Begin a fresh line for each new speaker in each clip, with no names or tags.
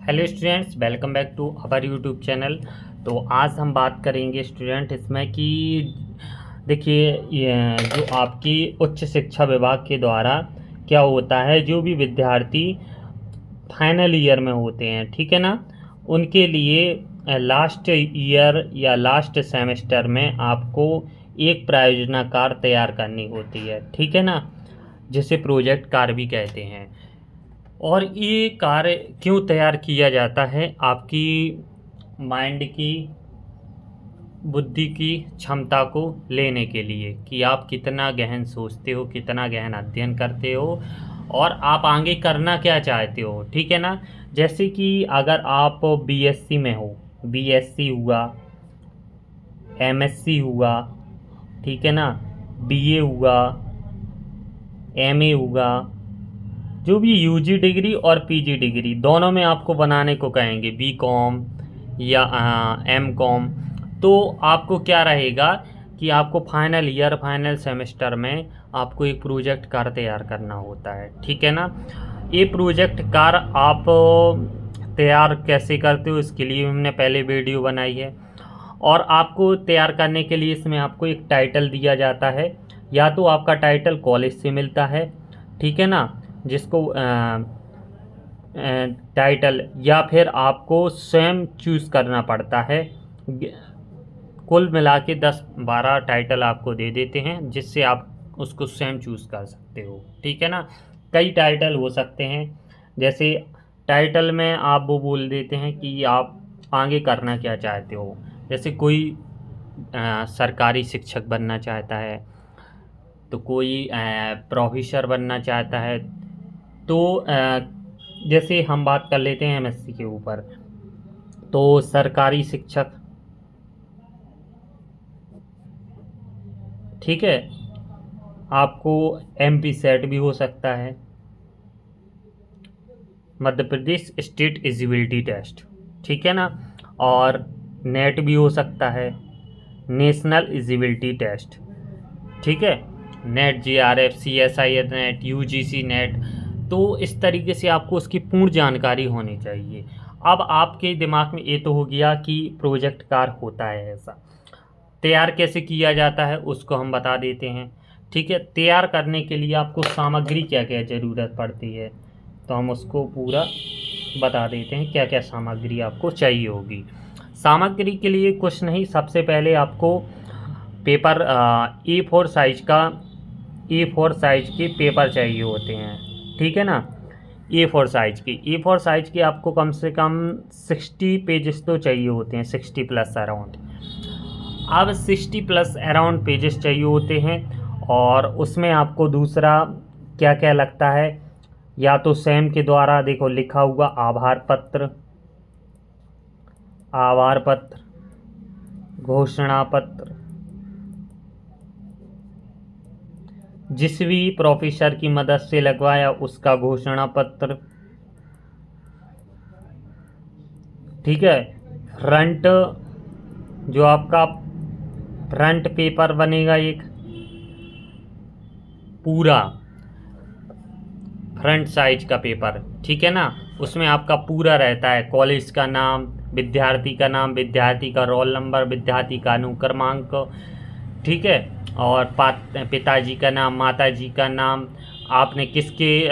Hello students, welcome back to our YouTube channel. तो आज हम बात करेंगे स्टूडेंट इसमें कि देखिए ये जो आपकी उच्च शिक्षा विभाग के द्वारा क्या होता है, जो भी विद्यार्थी फाइनल ईयर में होते हैं, ठीक है ना, उनके लिए लास्ट ईयर या लास्ट सेमेस्टर में आपको एक प्रायोजना कार्य तैयार करनी होती है, ठीक है ना, जिसे प्रोजेक्ट कार्य भी कहते हैं। और ये कार्य क्यों तैयार किया जाता है? आपकी माइंड की, बुद्धि की क्षमता को लेने के लिए कि आप कितना गहन सोचते हो, कितना गहन अध्ययन करते हो और आप आगे करना क्या चाहते हो, ठीक है ना। जैसे कि अगर आप बीएससी में हो, बीएससी हुआ, एमएससी हुआ, ठीक है ना, बीए हुआ, एमए हुआ, जो भी यूजी डिग्री और पीजी डिग्री दोनों में आपको बनाने को कहेंगे, बीकॉम या एमकॉम। तो आपको क्या रहेगा कि आपको फाइनल ईयर, फाइनल सेमेस्टर में आपको एक प्रोजेक्ट कार्य तैयार करना होता है, ठीक है ना। ये प्रोजेक्ट कार्य आप तैयार कैसे करते हो, इसके लिए हमने पहले वीडियो बनाई है। और आपको तैयार करने के लिए इसमें आपको एक टाइटल दिया जाता है, या तो आपका टाइटल कॉलेज से मिलता है, ठीक है ना, जिसको टाइटल, या फिर आपको स्वयं चूज़ करना पड़ता है। कुल मिला के 10-12 टाइटल आपको दे देते हैं, जिससे आप उसको स्वयं चूज़ कर सकते हो, ठीक है ना। कई टाइटल हो सकते हैं, जैसे टाइटल में आप वो बोल देते हैं कि आप आगे करना क्या चाहते हो। जैसे कोई सरकारी शिक्षक बनना चाहता है, तो कोई प्रोफेसर बनना चाहता है। तो जैसे हम बात कर लेते हैं एमएससी के ऊपर, तो सरकारी शिक्षक, ठीक है। आपको एमपी सेट भी हो सकता है, Madhya Pradesh state eligibility test, ठीक है ना। और नेट भी हो सकता है, नेशनल एलिजिबिलिटी टेस्ट, ठीक है, net, GRF, CSIR net, UGC net. तो इस तरीके से आपको उसकी पूर्ण जानकारी होनी चाहिए। अब आपके दिमाग में ये तो हो गया कि प्रोजेक्ट कार्य होता है ऐसा, तैयार कैसे किया जाता है उसको हम बता देते हैं, ठीक है। तैयार करने के लिए आपको सामग्री क्या क्या ज़रूरत पड़ती है, तो हम उसको पूरा बता देते हैं क्या क्या सामग्री आपको चाहिए होगी। सामग्री के लिए कुछ नहीं, सबसे पहले आपको पेपर ए4 साइज के पेपर चाहिए होते हैं, ठीक है ना। ए4 साइज के आपको कम से कम 60 पेजेस तो चाहिए होते हैं, 60+ अराउंड। अब 60+ अराउंड पेजेस चाहिए होते हैं, और उसमें आपको दूसरा क्या क्या लगता है, या तो सैम के द्वारा देखो लिखा हुआ आभार पत्र, घोषणा पत्र, जिस भी प्रोफेसर की मदद से लगवाया उसका घोषणा पत्र, ठीक है। फ्रंट, जो आपका फ्रंट पेपर बनेगा, एक पूरा फ्रंट साइज का पेपर, ठीक है ना, उसमें आपका पूरा रहता है कॉलेज का नाम, विद्यार्थी का नाम, विद्यार्थी का रोल नंबर, विद्यार्थी का अनुक्रमांक, ठीक है, और पिताजी का नाम, माताजी का नाम, आपने किसके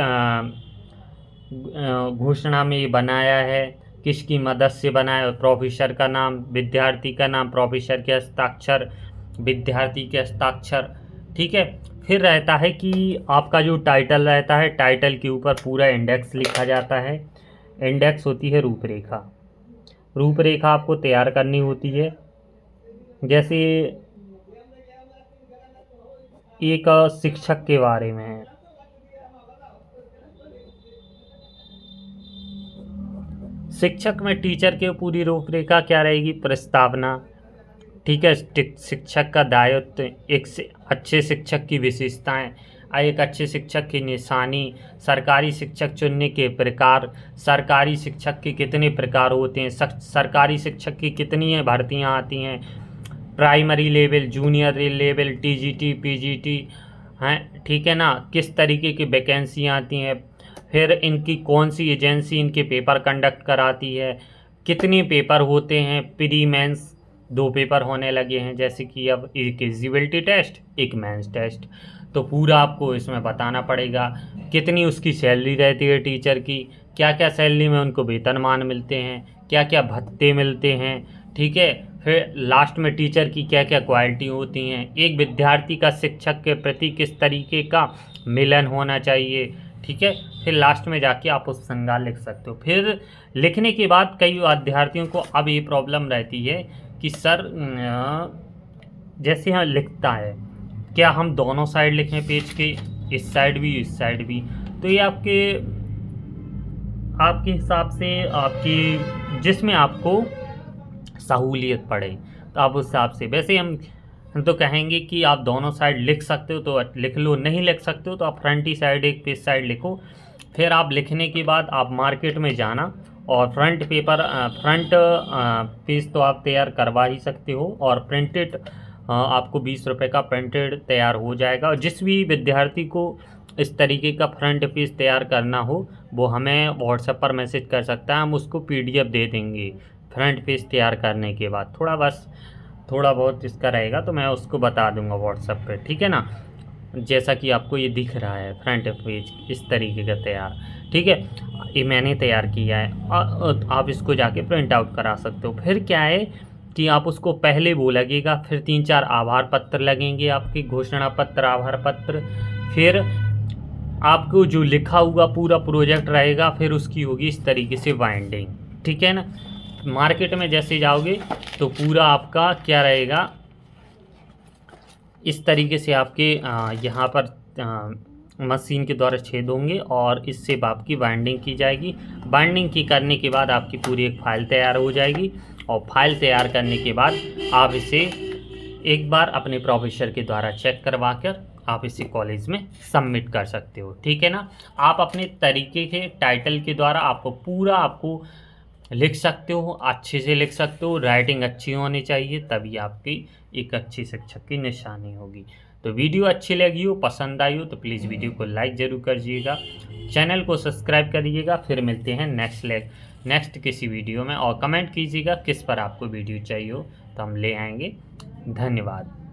घोषणा में ये बनाया है, किसकी मदद से बनाया, प्रोफेसर का नाम, विद्यार्थी का नाम, प्रोफेसर के हस्ताक्षर, विद्यार्थी के हस्ताक्षर, ठीक है। फिर रहता है कि आपका जो टाइटल रहता है, टाइटल के ऊपर पूरा इंडेक्स लिखा जाता है। इंडेक्स होती है रूपरेखा। रूपरेखा आपको तैयार करनी होती है। जैसे एक शिक्षक के बारे में है, शिक्षक में टीचर के पूरी रूपरेखा क्या रहेगी, प्रस्तावना, ठीक है, शिक्षक का दायित्व, एक अच्छे शिक्षक की विशेषताएं, एक अच्छे शिक्षक की निशानी, सरकारी शिक्षक चुनने के प्रकार, सरकारी शिक्षक के कितने प्रकार होते हैं, सरकारी शिक्षक की कितनी भर्तियां आती हैं, primary level, junior level, TGT, PGT हैं, ठीक है ना, किस तरीके की वैकेंसी आती हैं। फिर इनकी कौन सी एजेंसी इनके पेपर कंडक्ट कराती है, कितने पेपर होते हैं, प्री मेंस 2 पेपर होने लगे हैं, जैसे कि अब एक एलिजिबिलिटी टेस्ट, एक मेंस टेस्ट। तो पूरा आपको इसमें बताना पड़ेगा कितनी उसकी सैलरी रहती है टीचर की, क्या क्या सैलरी में उनको वेतनमान मिलते हैं, क्या क्या भत्ते मिलते हैं, ठीक है। फिर लास्ट में टीचर की क्या क्या क्वालिटी होती हैं, एक विद्यार्थी का शिक्षक के प्रति किस तरीके का मिलन होना चाहिए, ठीक है। फिर लास्ट में जाके आप उस श्रृंगार लिख सकते हो। फिर लिखने के बाद कई विद्यार्थियों को अब ये प्रॉब्लम रहती है कि सर जैसे यहाँ लिखता है, क्या हम दोनों साइड लिखें पेज के, इस साइड भी इस साइड भी। तो ये आपके हिसाब से, आपकी जिसमें आपको सहूलियत पड़े, तो आप उस हिसाब से, वैसे हम तो कहेंगे कि आप दोनों साइड लिख सकते हो तो लिख लो, नहीं लिख सकते हो तो आप फ्रंट ही साइड एक पेज साइड लिखो। फिर आप लिखने के बाद आप मार्केट में जाना और फ्रंट पेज तो आप तैयार करवा ही सकते हो, और प्रिंटेड आपको 20 रुपये का प्रिंटेड तैयार हो जाएगा। और जिस भी विद्यार्थी को इस तरीके का फ्रंट पेज तैयार करना हो वो हमें व्हाट्सएप पर मैसेज कर सकता है, हम उसको PDF दे देंगे फ्रंट पेज तैयार करने के बाद। थोड़ा बहुत इसका रहेगा तो मैं उसको बता दूंगा व्हाट्सएप पे, ठीक है ना। जैसा कि आपको ये दिख रहा है फ्रंट पेज इस तरीके का तैयार, ठीक है, ये मैंने तैयार किया है, आप इसको जाके प्रिंट आउट करा सकते हो। फिर क्या है कि आप उसको पहले वो लगेगा, फिर 3-4 आभार पत्र लगेंगे, आपके घोषणा पत्र, आभार पत्र, फिर आपको जो लिखा हुआ पूरा प्रोजेक्ट रहेगा, फिर उसकी होगी इस तरीके से बाइंडिंग, ठीक है ना। मार्केट में जैसे जाओगे तो पूरा आपका क्या रहेगा, इस तरीके से आपके यहाँ पर मशीन के द्वारा छेद होंगे और इससे आपकी बाइंडिंग की जाएगी। बाइंडिंग की करने के बाद आपकी पूरी एक फ़ाइल तैयार हो जाएगी, और फाइल तैयार करने के बाद आप इसे एक बार अपने प्रोफेसर के द्वारा चेक करवा कर आप इसे कॉलेज में सबमिट कर सकते हो, ठीक है ना। आप अपने तरीके के टाइटल के द्वारा आपको लिख सकते हो, अच्छे से लिख सकते हो, राइटिंग अच्छी होनी चाहिए, तभी आपकी एक अच्छी शिक्षक की निशानी होगी। तो वीडियो अच्छी लगी हो, पसंद आई हो तो प्लीज़ वीडियो को लाइक ज़रूर करिएगा, चैनल को सब्सक्राइब करिएगा। फिर मिलते हैं नेक्स्ट किसी वीडियो में, और कमेंट कीजिएगा किस पर आपको वीडियो चाहिए हो तो हम ले आएंगे। धन्यवाद।